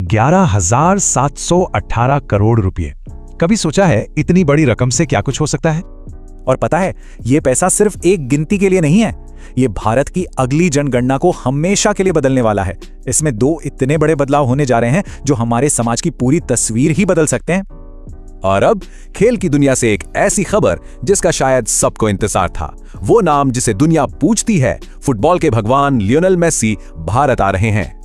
11,718 करोड़ रुपए। कभी सोचा है इतनी बड़ी रकम से क्या कुछ हो सकता है? और पता है, ये पैसा सिर्फ एक गिनती के लिए नहीं है, ये भारत की अगली जनगणना को हमेशा के लिए बदलने वाला है। इसमें 2 इतने बड़े बदलाव होने जा रहे हैं जो हमारे समाज की पूरी तस्वीर ही बदल सकते हैं। और अब खेल की दुनिया से एक ऐसी खबर जिसका शायद सबको इंतजार था। वो नाम जिसे दुनिया पूछती है, फुटबॉल के भगवान लियोनेल मेसी भारत आ रहे हैं।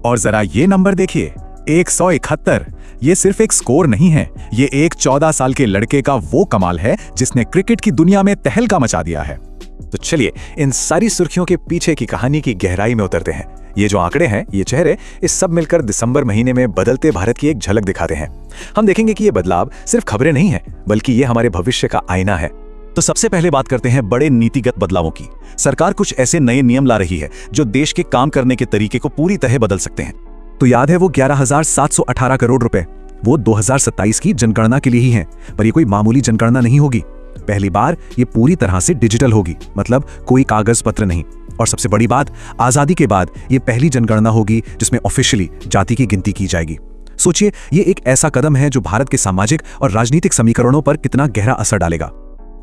और जरा ये नंबर देखिए, 171। ये सिर्फ एक स्कोर नहीं है, ये एक 14 साल के लड़के का वो कमाल है जिसने क्रिकेट की दुनिया में तहलका मचा दिया है। तो चलिए इन सारी सुर्खियों के पीछे की कहानी की गहराई में उतरते हैं। ये जो आंकड़े हैं, ये चेहरे, इस सब मिलकर दिसंबर महीने में बदलते भारत की एक झलक दिखाते हैं। हम देखेंगे कि ये बदलाव सिर्फ खबरें नहीं है, बल्कि ये हमारे भविष्य का आईना है। तो सबसे पहले बात करते हैं बड़े नीतिगत बदलावों की। सरकार कुछ ऐसे नए नियम ला रही है जो देश के काम करने के तरीके को पूरी तरह बदल सकते हैं। तो याद है वो 11,718 करोड़ रुपए, वो 2027 की जनगणना के लिए ही हैं, पर ये कोई मामूली जनगणना नहीं होगी। पहली बार ये पूरी तरह से डिजिटल होगी, मतलब कोई कागज पत्र नहीं। और सबसे बड़ी बात, आजादी के बाद ये पहली जनगणना होगी जिसमें ऑफिशियली जाति की गिनती की जाएगी। सोचिए, ये एक ऐसा कदम है जो भारत के सामाजिक और राजनीतिक समीकरणों पर कितना गहरा असर डालेगा।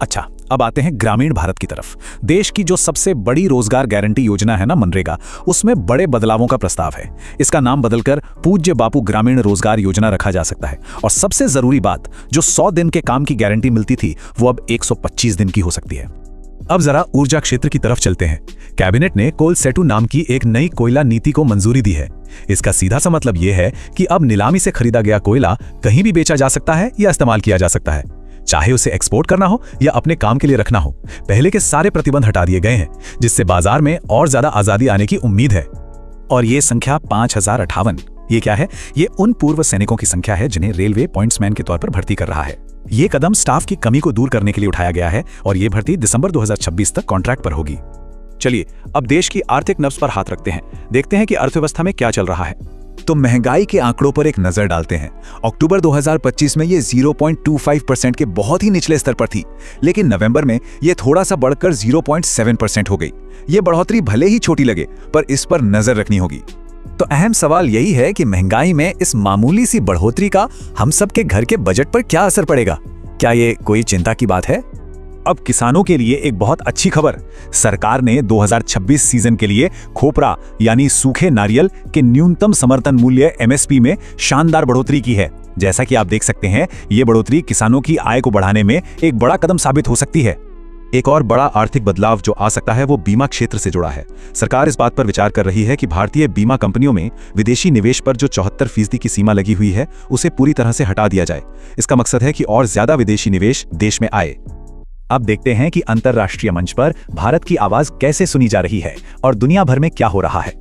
अच्छा, अब आते हैं ग्रामीण भारत की तरफ। देश की जो सबसे बड़ी रोजगार गारंटी योजना है ना, मनरेगा, उसमें बड़े बदलावों का प्रस्ताव है। इसका नाम बदलकर पूज्य बापू ग्रामीण रोजगार योजना रखा जा सकता है। और सबसे जरूरी बात, जो 100 दिन के काम की गारंटी मिलती थी, वो अब 125 दिन की हो सकती है। अब जरा ऊर्जा क्षेत्र की तरफ चलते हैं। कैबिनेट ने कोल सेटू नाम की एक नई कोयला नीति को मंजूरी दी है। इसका सीधा सा मतलब यह है कि अब नीलामी से खरीदा गया कोयला कहीं भी बेचा जा सकता है या इस्तेमाल किया जा सकता है, चाहे उसे एक्सपोर्ट करना हो या अपने काम के लिए रखना हो। पहले के सारे प्रतिबंध हटा दिए गए हैं, जिससे बाजार में और ज्यादा आजादी आने की उम्मीद है। और ये संख्या 5058, ये क्या है? ये उन पूर्व सैनिकों की संख्या है जिन्हें रेलवे पॉइंट्समैन के तौर पर भर्ती कर रहा है। ये कदम स्टाफ की कमी को दूर करने के लिए उठाया गया है और ये भर्ती दिसंबर 2026 तक कॉन्ट्रैक्ट पर होगी। चलिए अब देश की आर्थिक नब्ज पर हाथ रखते हैं, देखते हैं कि अर्थव्यवस्था में क्या चल रहा है। तो महंगाई के आंकड़ों पर एक नजर डालते हैं। अक्टूबर 2025 में ये 0.25% के बहुत ही निचले स्तर पर थी, लेकिन नवंबर में ये थोड़ा सा बढ़कर 0.7% हो गई। ये बढ़ोतरी भले ही छोटी लगे, पर इस पर नजर रखनी होगी। तो अहम सवाल यही है कि महंगाई में इस मामूली सी बढ़ोतरी का हम सब के घर के बजट पर क्या असर पड़ेगा? क्या ये कोई चिंता की बात है? अब किसानों के लिए एक बहुत अच्छी खबर। सरकार ने 2026 सीजन के लिए खोपरा यानी सूखे नारियल के न्यूनतम समर्थन मूल्य MSP में शानदार बढ़ोतरी की है। जैसा कि आप देख सकते हैं, ये बढ़ोतरी किसानों की आय को बढ़ाने में एक बड़ा कदम साबित हो सकती है। एक और बड़ा आर्थिक बदलाव जो आ सकता है वो बीमा क्षेत्र से जुड़ा है। सरकार इस बात पर विचार कर रही है कि भारतीय बीमा कंपनियों में विदेशी निवेश पर जो 74% की सीमा लगी हुई है, उसे पूरी तरह से हटा दिया जाए। इसका मकसद है कि और ज्यादा विदेशी निवेश देश में आए। अब देखते हैं कि अंतर्राष्ट्रीय मंच पर भारत की आवाज कैसे सुनी जा रही है और दुनिया भर में क्या हो रहा है।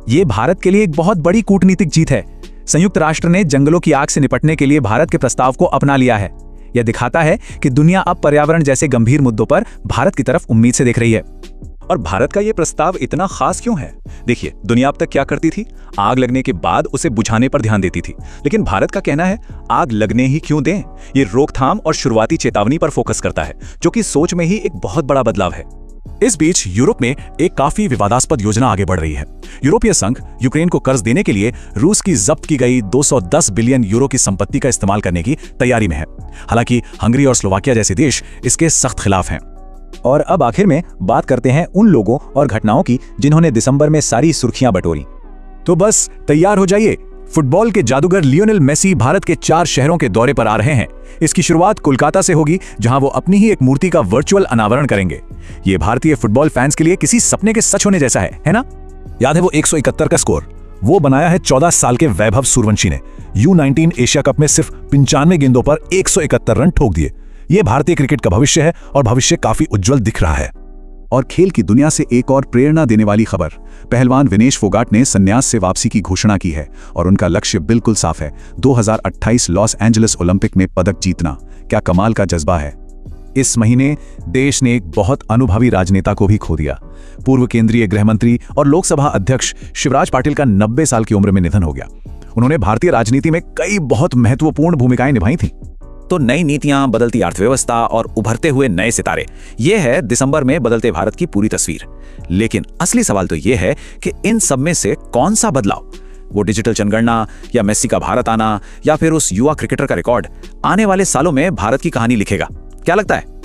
ये भारत के लिए एक बहुत बड़ी कूटनीतिक जीत है। संयुक्त राष्ट्र ने जंगलों की आग से निपटने के लिए भारत के प्रस्ताव को अपना लिया है। यह दिखाता है कि दुनिया अब पर्यावरण जैसे गंभीर मुद्दों पर भारत की तरफ उम्मीद से देख रही है। और भारत का यह प्रस्ताव इतना खास क्यों है? देखिए, दुनिया अब तक क्या करती थी? आग लगने के बाद उसे बुझाने पर ध्यान देती थी, लेकिन भारत का कहना है आग लगने ही क्यों दें। ये रोकथाम और शुरुआती चेतावनी पर फोकस करता है, जो कि सोच में ही एक बहुत बड़ा बदलाव है। इस बीच यूरोप में एक काफी विवादास्पद योजना आगे बढ़ रही है। यूरोपीय संघ यूक्रेन को कर्ज देने के लिए रूस की जब्त की गई 210 बिलियन यूरो की संपत्ति का इस्तेमाल करने की तैयारी में है। हालांकि हंगरी और स्लोवाकिया जैसे देश इसके सख्त खिलाफ हैं। और अब आखिर में बात करते हैं उन लोगों और घटनाओं की जिन्होंने दिसंबर में सारी सुर्खियां बटोरी। तो बस तैयार हो जाइए, फुटबॉल के जादूगर लियोनेल मेसी भारत के 4 शहरों के दौरे पर आ रहे हैं। इसकी शुरुआत कोलकाता से होगी, जहां वो अपनी ही एक मूर्ति का वर्चुअल अनावरण करेंगे। ये भारतीय फुटबॉल फैंस के लिए किसी सपने के सच होने जैसा है ना? याद है वो 171 का स्कोर? वो बनाया है 14 साल के वैभव सूर्यवंशी ने। U19 एशिया कप में सिर्फ 95 गेंदों पर 171 रन ठोक दिए। ये भारतीय क्रिकेट का भविष्य है और भविष्य काफी उज्जवल दिख रहा है। और खेल की दुनिया से एक और प्रेरणा देने वाली खबर, पहलवान विनेश फोगाट ने संन्यास से वापसी की घोषणा की है और उनका लक्ष्य बिल्कुल साफ है, 2028 लॉस एंजलिस ओलंपिक में पदक जीतना। क्या कमाल का जज्बा है। इस महीने देश ने एक बहुत अनुभवी राजनेता को भी खो दिया। पूर्व केंद्रीय गृह मंत्री और लोकसभा अध्यक्ष शिवराज पाटिल का 90 साल की उम्र में निधन हो गया। उन्होंने भारतीय राजनीति में कई बहुत महत्वपूर्ण भूमिकाएं निभाई थीं। तो नई नीतियां, बदलती अर्थव्यवस्था और उभरते हुए नए सितारे, ये है दिसंबर में बदलते भारत की पूरी तस्वीर। लेकिन असली सवाल तो ये है कि इन सब में से कौन सा बदलाव वो डिजिटल जनगणना या मेस्सी का भारत आना या फिर उस युवा क्रिकेटर का रिकॉर्ड आने वाले सालों में भारत की कहानी लिखेगा। क्या लगता है?